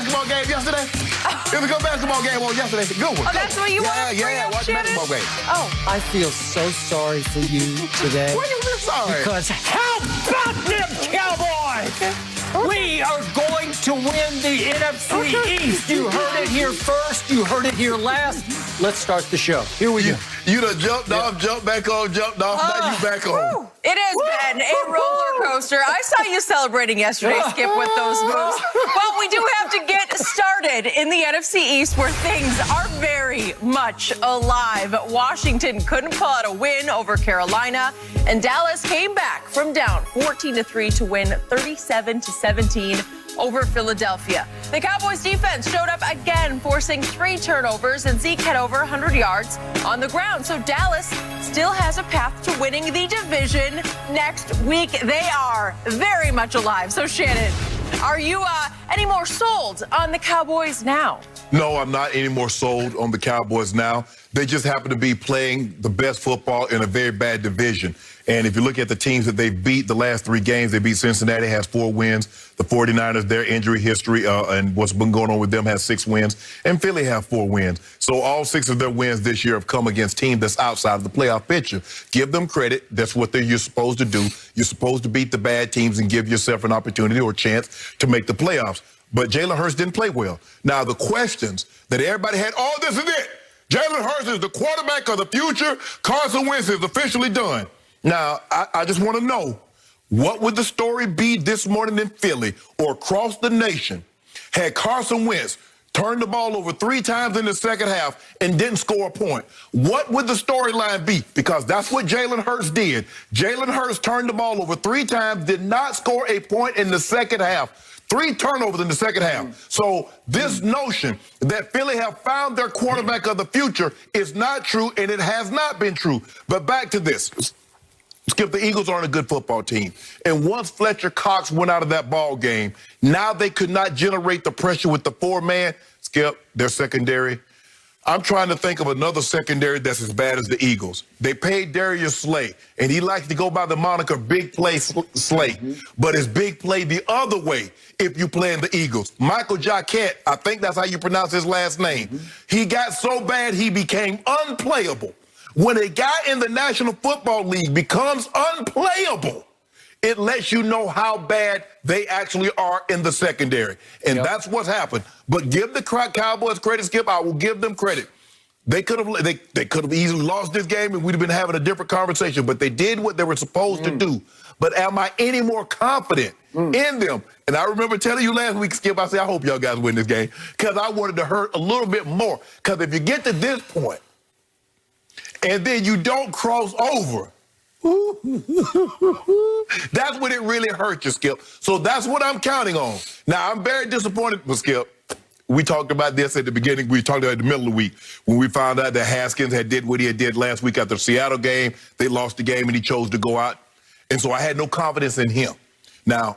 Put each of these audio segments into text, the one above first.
basketball game yesterday? It was a good basketball game on yesterday. Good one. Oh, that's what you wanted? Yeah, watch the basketball game. Oh. I feel so sorry for you today. Why you feel sorry? Because how about them Cowboys? We are going to win the NFC East. You heard it here first. You heard it here last. Let's start the show. Here we go. You done jumped off, jumped back on, jumped off. Now you back on. It has been a roller coaster. I saw you celebrating yesterday, Skip, with those moves. But we do have to get started in the NFC East, where things are very much alive. Washington couldn't pull out a win over Carolina, and Dallas came back from down 14-3 to win 37-17 over Philadelphia. The Cowboys defense showed up again, forcing 3 turnovers, and Zeke had over 100 yards on the ground. So Dallas still has a path to winning the division next week. They are very much alive. So Shannon, are you any more sold on the Cowboys now? No, I'm not any more sold on the Cowboys now. They just happen to be playing the best football in a very bad division. And if you look at the teams that they beat the last 3 games, they beat Cincinnati, has 4 wins. The 49ers, their injury history and what's been going on with them, has 6 wins. And Philly have 4 wins. So all 6 of their wins this year have come against teams that's outside of the playoff picture. Give them credit. That's what you're supposed to do. You're supposed to beat the bad teams and give yourself an opportunity or a chance to make the playoffs. But Jalen Hurts didn't play well. Now, the questions that everybody had, oh, this is it. Jalen Hurts is the quarterback of the future. Carson Wentz is officially done. Now, I just want to know, what would the story be this morning in Philly or across the nation had Carson Wentz turned the ball over 3 times in the second half and didn't score a point? What would the storyline be? Because that's what Jalen Hurts did. Jalen Hurts turned the ball over 3 times, did not score a point in the second half. 3 turnovers in the second half. So this notion that Philly have found their quarterback of the future is not true, and it has not been true. But back to this. Skip, the Eagles aren't a good football team. And once Fletcher Cox went out of that ball game, now they could not generate the pressure with the 4-man. Skip, their secondary. I'm trying to think of another secondary that's as bad as the Eagles. They paid Darius Slay, and he likes to go by the moniker Big Play Slay. But it's Big Play the other way if you play in the Eagles. Michael Jacquet, I think that's how you pronounce his last name. He got so bad he became unplayable. When a guy in the National Football League becomes unplayable, it lets you know how bad they actually are in the secondary. And that's what's happened. But give the Cowboys credit, Skip. I will give them credit. They could have easily lost this game and we'd have been having a different conversation. But they did what they were supposed to do. But am I any more confident in them? And I remember telling you last week, Skip, I said, I hope y'all guys win this game, because I wanted to hurt a little bit more. Because if you get to this point and then you don't cross over, that's when it really hurts you, Skip. So that's what I'm counting on. Now, I'm very disappointed with Skip. We talked about this at the beginning. We talked about it in the middle of the week when we found out that Haskins had did what he had did last week after the Seattle game. They lost the game and he chose to go out. And so I had no confidence in him. Now,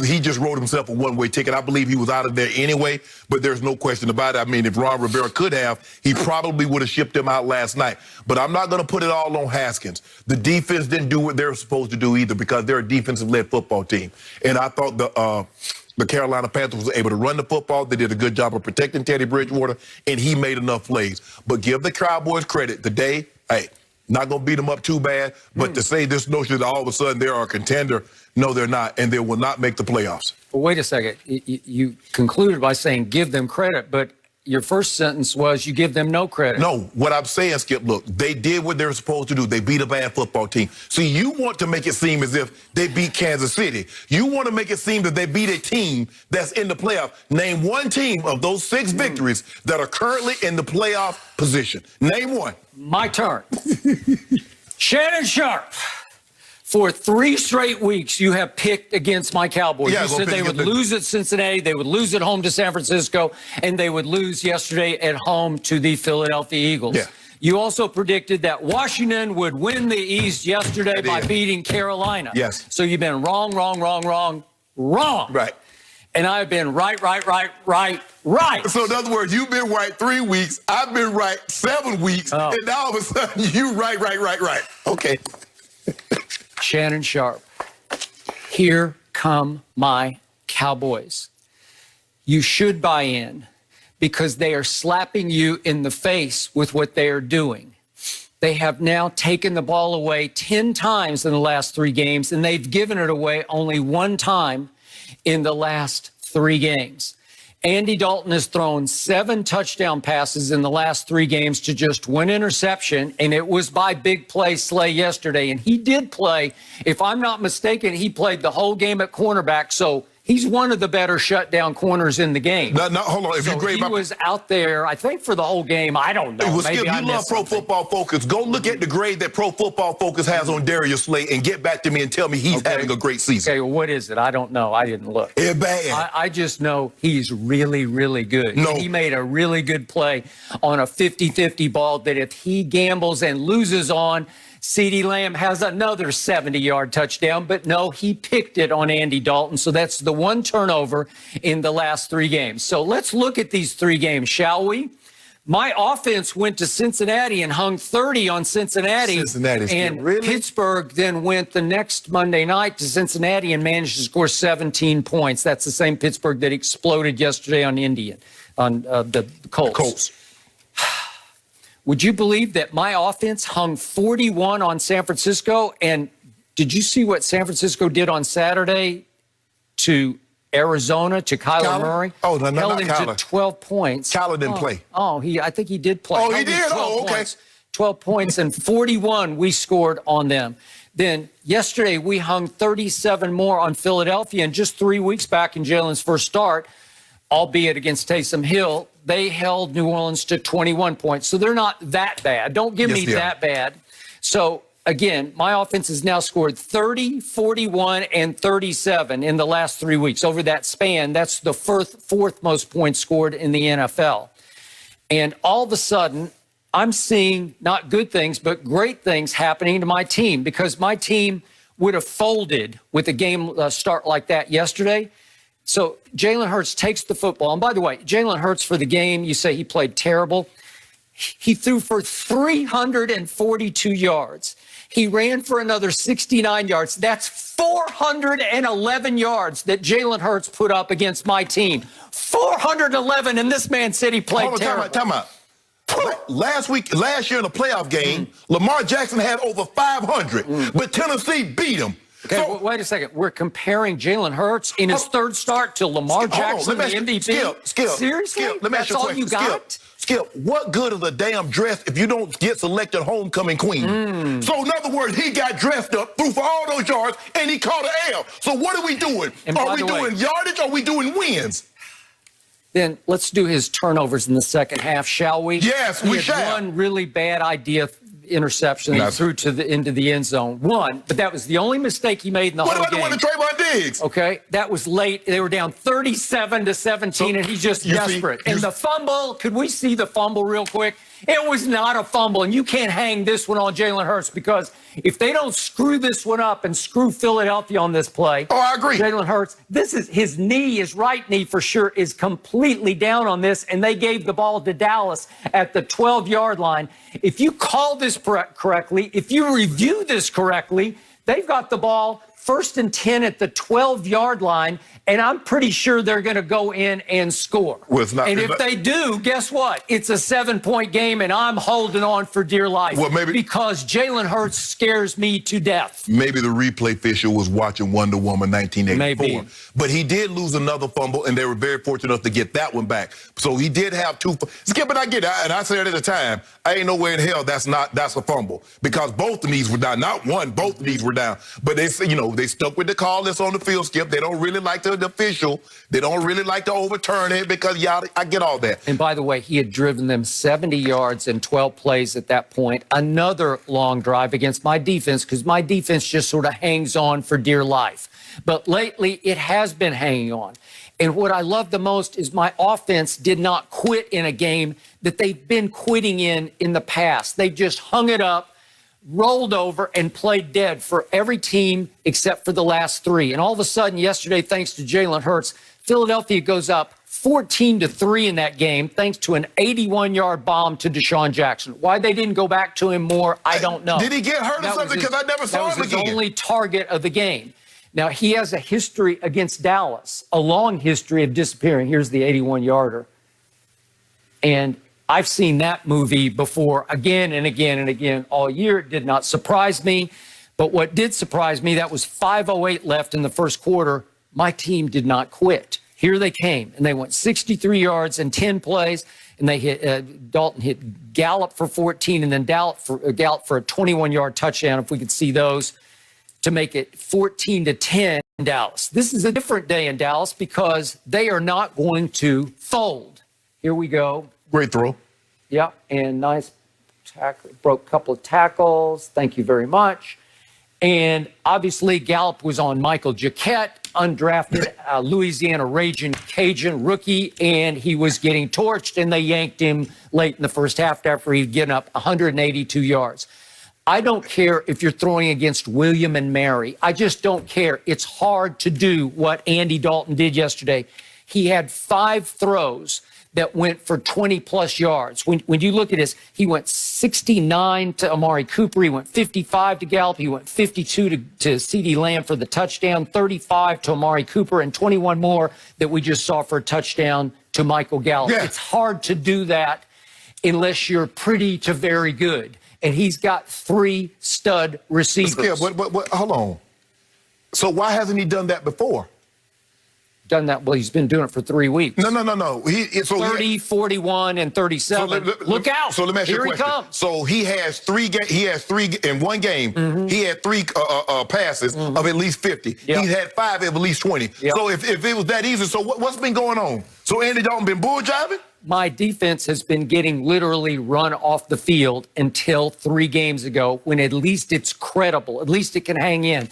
he just wrote himself a one-way ticket. I believe he was out of there anyway, but there's no question about it. I mean, if Ron Rivera could have, he probably would have shipped him out last night. But I'm not going to put it all on Haskins. The defense didn't do what they were supposed to do either, because they're a defensive-led football team. And I thought the Carolina Panthers was able to run the football. They did a good job of protecting Teddy Bridgewater, and he made enough plays. But give the Cowboys credit. Today, hey, not going to beat them up too bad, but to say this notion that all of a sudden they are a contender, no, they're not, and they will not make the playoffs. Well, wait a second. You concluded by saying give them credit, but your first sentence was you give them no credit. No, what I'm saying, Skip, look, they did what they were supposed to do. They beat a bad football team. See, you want to make it seem as if they beat Kansas City. You want to make it seem that they beat a team that's in the playoff. Name one team of those 6 victories that are currently in the playoff position. Name one. My turn. Shannon Sharp. For 3 straight weeks, you have picked against my Cowboys. You said they would lose at Cincinnati, they would lose at home to San Francisco, and they would lose yesterday at home to the Philadelphia Eagles. Yeah. You also predicted that Washington would win the East yesterday by beating Carolina. Yes. So you've been wrong. Right. And I've been right. So in other words, you've been right 3 weeks, I've been right 7 weeks, and now all of a sudden you right. Okay. Shannon Sharp, here come my Cowboys. You should buy in because they are slapping you in the face with what they are doing. They have now taken the ball away 10 times in the last 3 games, and they've given it away only 1 time in the last 3 games. Andy Dalton has thrown 7 touchdown passes in the last 3 games to just 1 interception, and it was by big play Slay yesterday. And he did play, if I'm not mistaken, he played the whole game at cornerback, so he's one of the better shutdown corners in the game. No, hold on. If so he was out there, I think, for the whole game. I don't know. Well, Skip, you love Pro Football Focus. Go look at the grade that Pro Football Focus has on Darius Slay and get back to me and tell me he's having a great season. Okay, well, what is it? I don't know. I didn't look. It's bad. I just know he's really, really good. No. He made a really good play on a 50-50 ball that if he gambles and loses on, CeeDee Lamb has another 70-yard touchdown, but no, he picked it on Andy Dalton. So that's the 1 turnover in the last 3 games. So let's look at these 3 games, shall we? My offense went to Cincinnati and hung 30 on Cincinnati. And really? Pittsburgh then went the next Monday night to Cincinnati and managed to score 17 points. That's the same Pittsburgh that exploded yesterday on the Colts. Would you believe that my offense hung 41 on San Francisco? And did you see what San Francisco did on Saturday to Arizona, to Kyler Murray? Oh, no, held him Kyler. to 12 points. Kyler didn't play. Oh, I think he did play. Oh, he did? Oh, okay. 12 points and 41 we scored on them. Then yesterday we hung 37 more on Philadelphia. And just 3 weeks back in Jalen's first start, albeit against Taysom Hill, they held New Orleans to 21 points. So they're not that bad. Don't give me that bad. So, again, my offense has now scored 30, 41, and 37 in the last 3 weeks. Over that span, that's the fourth most points scored in the NFL. And all of a sudden, I'm seeing not good things, but great things happening to my team because my team would have folded with a game start like that yesterday. So Jalen Hurts takes the football. And by the way, Jalen Hurts for the game, you say he played terrible. He threw for 342 yards. He ran for another 69 yards. That's 411 yards that Jalen Hurts put up against my team. 411, and this man said he played terrible. Time out. Last year in a playoff game, Lamar Jackson had over 500, but Tennessee beat him. Okay, so, wait a second. We're comparing Jalen Hurts in his third start to Lamar Jackson, the MVP? Skip. Seriously? Skip, let me ask you a question. That's all you got? Skip, what good is a damn dress if you don't get selected homecoming queen? So in other words, he got dressed up, threw for all those yards, and he caught an L. So what are we doing? Are we doing yardage or are we doing wins? Then let's do his turnovers in the second half, shall we? Yes, we shall. He had one really bad idea interception that he threw into the end zone. One, but that was the only mistake he made in the whole game. What about the one to Trayvon Diggs? Okay, that was late. They were down 37-17, and he's just desperate. And the fumble, could we see the fumble real quick? It was not a fumble, and you can't hang this one on Jalen Hurts because if they don't screw this one up and screw Philadelphia on this play, I agree. Jalen Hurts, this is his knee, his right knee for sure, is completely down on this, and they gave the ball to Dallas at the 12-yard line. If you call this correctly, if you review this correctly, they've got the ball 1st and 10 at the 12-yard line, and I'm pretty sure they're going to go in and score. Well, it's not, and if they do, guess what? It's a 7-point game, and I'm holding on for dear life. Well, maybe because Jalen Hurts scares me to death. Maybe the replay official was watching Wonder Woman 1984. Maybe. But he did lose another fumble, and they were very fortunate enough to get that one back. So he did have 2. Skip, and I get it. And I said at the time, I ain't no way in hell that's a fumble because both the knees were down. Not one, both knees were down. But they stuck with the call that's on the field, Skip. They don't really like the official. They don't really like to overturn it because I get all that. And by the way, he had driven them 70 yards in 12 plays at that point. Another long drive against my defense because my defense just sort of hangs on for dear life. But lately, it has been hanging on. And what I love the most is my offense did not quit in a game that they've been quitting in the past. They just hung it up, rolled over, and played dead for every team except for the last 3. And all of a sudden, yesterday, thanks to Jalen Hurts, Philadelphia goes up 14-3 in that game, thanks to an 81-yard bomb to Deshaun Jackson. Why they didn't go back to him more, I don't know. Did he get hurt or something? Because I never saw him again. That was his only target of the game. Now, he has a history against Dallas, a long history of disappearing. Here's the 81-yarder. And I've seen that movie before again and again and again all year. It did not surprise me. But what did surprise me, that was 5:08 left in the first quarter. My team did not quit. Here they came, and they went 63 yards in 10 plays, and they hit Dalton hit Gallup for 14, and then Gallup for a 21-yard touchdown, if we could see those, to make it 14-10 in Dallas. This is a different day in Dallas because they are not going to fold. Here we go. Great throw. Yeah, and nice tackle. Broke a couple of tackles. Thank you very much. And obviously, Gallup was on Michael Jacquet, undrafted Louisiana Raging Cajun rookie, and he was getting torched, and they yanked him late in the first half after he'd given up 182 yards. I don't care if you're throwing against William and Mary. I just don't care. It's hard to do what Andy Dalton did yesterday. He had 5 throws that went for 20-plus yards. When you look at this, he went 69 to Amari Cooper. He went 55 to Gallup. He went 52 to CeeDee Lamb for the touchdown, 35 to Amari Cooper, and 21 more that we just saw for a touchdown to Michael Gallup. Yeah. It's hard to do that unless you're pretty to very good. And he's got 3 stud receivers. But hold on. So why hasn't he done that before? Done that. Well, he's been doing it for 3 weeks. No. 30, 41, and 37. Look out. So let me ask you a question. Here he comes. So he has 3 in one game. Mm-hmm. He had 3 passes of at least 50. Yep. He had 5 of at least 20. Yep. So if it was that easy, so what's been going on? So Andy Dalton been bull jiving? My defense has been getting literally run off the field until 3 games ago, when at least it's credible. At least it can hang in.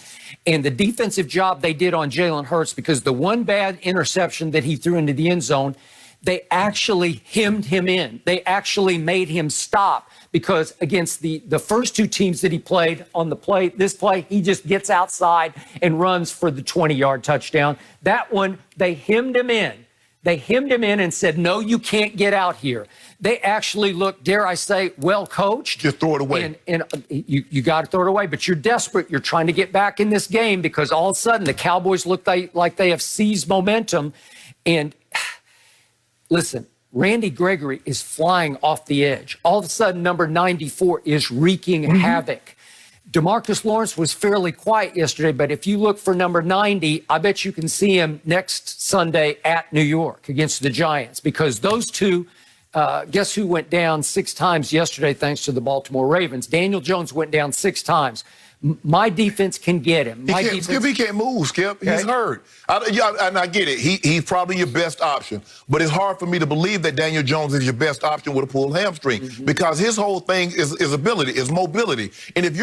And the defensive job they did on Jalen Hurts, because the one bad interception that he threw into the end zone, they actually hemmed him in. They actually made him stop, because against the first 2 teams that he played on this play, he just gets outside and runs for the 20-yard touchdown. That one, they hemmed him in. They hemmed him in and said, no, you can't get out here. They actually looked, dare I say, well coached. Just throw it away. And you got to throw it away, but you're desperate. You're trying to get back in this game because all of a sudden the Cowboys look like they have seized momentum. And listen, Randy Gregory is flying off the edge. All of a sudden, number 94 is wreaking havoc. DeMarcus Lawrence was fairly quiet yesterday, but if you look for number 90, I bet you can see him next Sunday at New York against the Giants, because those 2, guess who went down 6 times yesterday thanks to the Baltimore Ravens? Daniel Jones went down 6 times. My defense can get him. Skip, he can't move, Skip. Okay. He's hurt. And I get it. He's probably your best option. But it's hard for me to believe that Daniel Jones is your best option with a pulled hamstring, because his whole thing is ability, is mobility. And if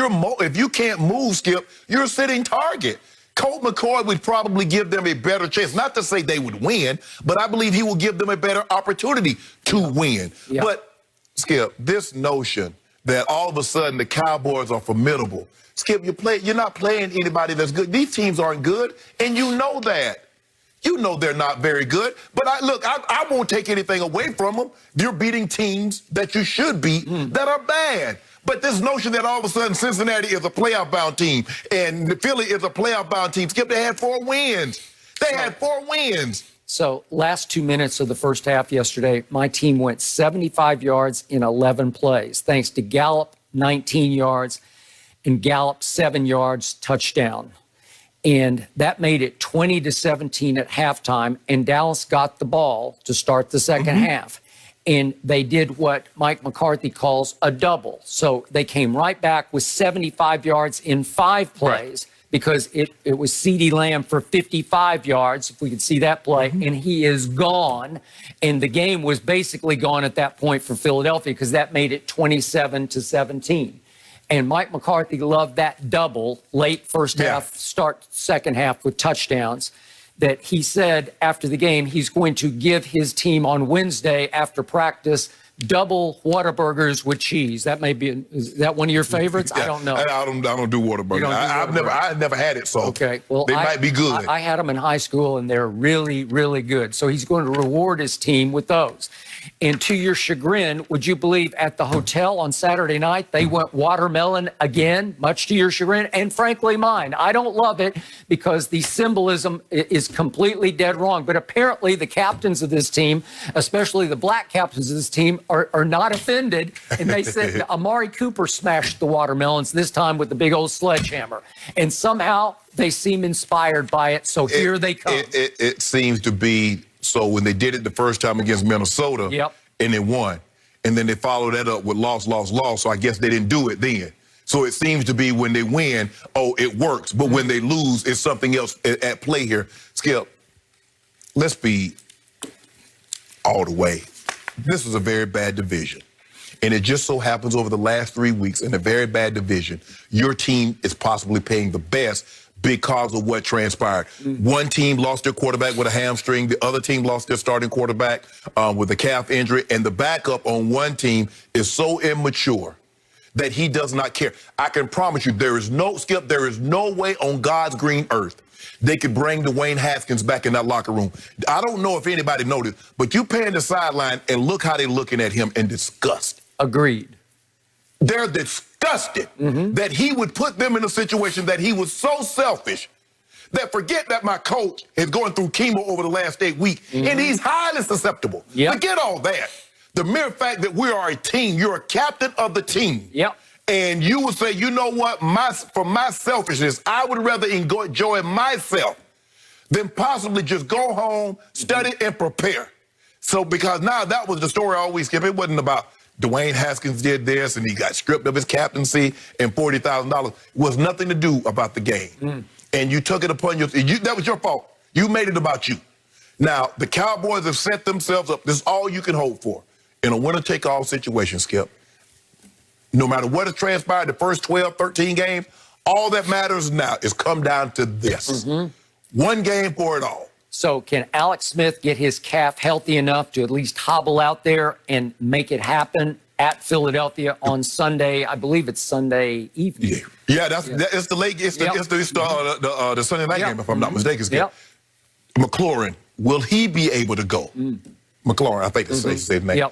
you can't move, Skip, you're a sitting target. Colt McCoy would probably give them a better chance. Not to say they would win, but I believe he will give them a better opportunity to win. Yeah. But, Skip, this notion that all of a sudden the Cowboys are formidable. Skip, you're not playing anybody that's good. These teams aren't good, and you know that. You know they're not very good. But I won't take anything away from them. You're beating teams that you should beat that are bad. But this notion that all of a sudden Cincinnati is a playoff-bound team and Philly is a playoff-bound team, Skip, they had 4 wins. They had 4 wins. So last 2 minutes of the first half yesterday, my team went 75 yards in 11 plays, thanks to Gallup, 19 yards, and Gallup, 7 yards, touchdown. And that made it 20-17 at halftime, and Dallas got the ball to start the second half. And they did what Mike McCarthy calls a double. So they came right back with 75 yards in 5 plays, because it was CeeDee Lamb for 55 yards, if we could see that play, and he is gone. And the game was basically gone at that point for Philadelphia, because that made it 27-17. And Mike McCarthy loved that double, late first half, start second half with touchdowns, that he said after the game he's going to give his team on Wednesday after practice double Whataburgers with cheese. That may be, is that one of your favorites? I don't know. I don't do Whataburgers. I've never had it, so okay. Well, they might be good. I had them in high school, and they're really, really good. So he's going to reward his team with those. And to your chagrin, would you believe at the hotel on Saturday night, they went watermelon again, much to your chagrin, and frankly mine. I don't love it because the symbolism is completely dead wrong. But apparently the captains of this team, especially the black captains of this team, are not offended. And they said Amari Cooper smashed the watermelons, this time with the big old sledgehammer. And somehow they seem inspired by it, so here they come. It seems to be, so when they did it the first time against Minnesota, and they won, and then they followed that up with loss, so I guess they didn't do it then. So it seems to be when they win, oh, it works, but when they lose, it's something else at play here. Skip, let's be all the way. This is a very bad division. And it just so happens over the last 3 weeks in a very bad division, your team is possibly paying the best because of what transpired. One team lost their quarterback with a hamstring. The other team lost their starting quarterback with a calf injury. And the backup on one team is so immature that he does not care. I can promise you there is no, Skip, there is no way on God's green earth they could bring Dwayne Haskins back in that locker room. I don't know if anybody noticed, but you pan the sideline and look how they're looking at him in disgust. Agreed. They're disgusted that he would put them in a situation that he was so selfish that forget that my coach is going through chemo over the last 8 weeks and he's highly susceptible. Forget all that. The mere fact that we are a team, you're a captain of the team. And you would say, you know what, for my selfishness, I would rather enjoy myself than possibly just go home, study, and prepare. So because now that was the story always, Skip. It wasn't about Dwayne Haskins did this and he got stripped of his captaincy and $40,000. It was nothing to do about the game. And you took it upon yourself. That was your fault. You made it about you. Now, the Cowboys have set themselves up. This is all you can hope for in a winner-take-all situation, Skip. No matter what has transpired, the first 12, 13 games, all that matters now is come down to this. One game for it all. So can Alex Smith get his calf healthy enough to at least hobble out there and make it happen at Philadelphia on Sunday? I believe it's Sunday evening. It's the late. It's the Sunday night game, if I'm not mistaken. McLaurin, will he be able to go? McLaurin, I think that's his name.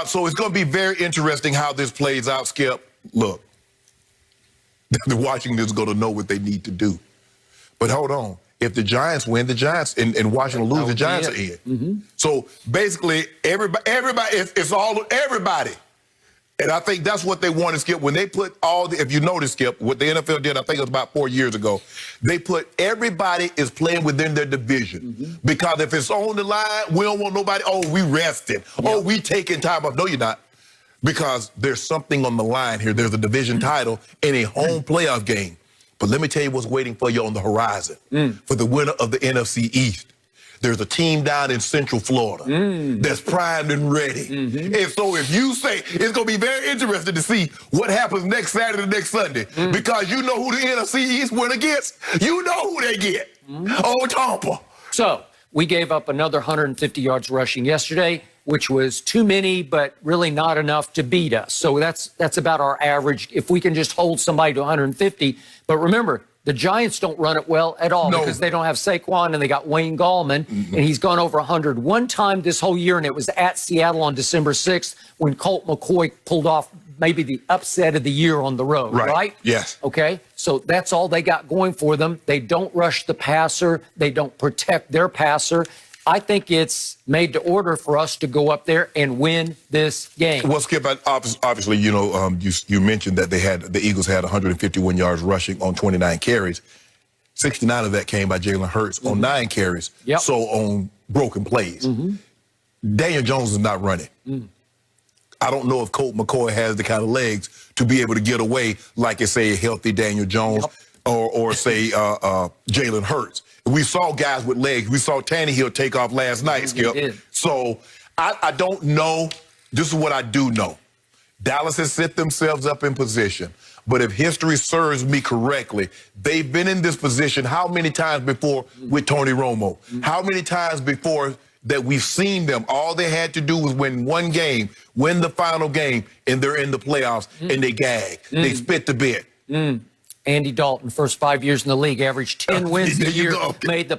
So it's going to be very interesting how this plays out, Skip. Look, the Washington's going to know what they need to do. But hold on. If the Giants win, the Giants and Washington lose, the Giants are in. So basically, everybody, it's all everybody. And I think that's what they wanted, Skip. When they put if you notice, Skip, what the NFL did, I think it was about 4 years ago, they put everybody is playing within their division. Because if it's on the line, we don't want nobody, oh, we rested. Oh, we taking time off. No, you're not. Because there's something on the line here. There's a division title in a home playoff game. But let me tell you what's waiting for you on the horizon. For the winner of the NFC East. There's a team down in Central Florida that's primed and ready. And so if you say, it's going to be very interesting to see what happens next Saturday, next Sunday, because you know who the NFC East win against. You know who they get. Oh, Tampa. So we gave up another 150 yards rushing yesterday, which was too many, but really not enough to beat us. So that's about our average. If we can just hold somebody to 150. But remember, the Giants don't run it well at all because they don't have Saquon and they got Wayne Gallman, and he's gone over 100 one time this whole year, and it was at Seattle on December 6th when Colt McCoy pulled off maybe the upset of the year on the road, right? Yes. Okay, so that's all they got going for them. They don't rush the passer. They don't protect their passer. I think it's made to order for us to go up there and win this game. Well, Skip, obviously, you know, you mentioned that the Eagles had 151 yards rushing on 29 carries. 69 of that came by Jalen Hurts on 9 carries. So on broken plays. Daniel Jones is not running. I don't know if Colt McCoy has the kind of legs to be able to get away like, say, a healthy Daniel Jones or say, Jalen Hurts. We saw guys with legs. We saw Tannehill take off last night, Skip. So I don't know. This is what I do know. Dallas has set themselves up in position. But if history serves me correctly, they've been in this position how many times before with Tony Romo? How many times before that we've seen them? All they had to do was win one game, win the final game, and they're in the playoffs, and they gag. They spit the bit. Andy Dalton, first 5 years in the league, averaged 10 wins a year, made the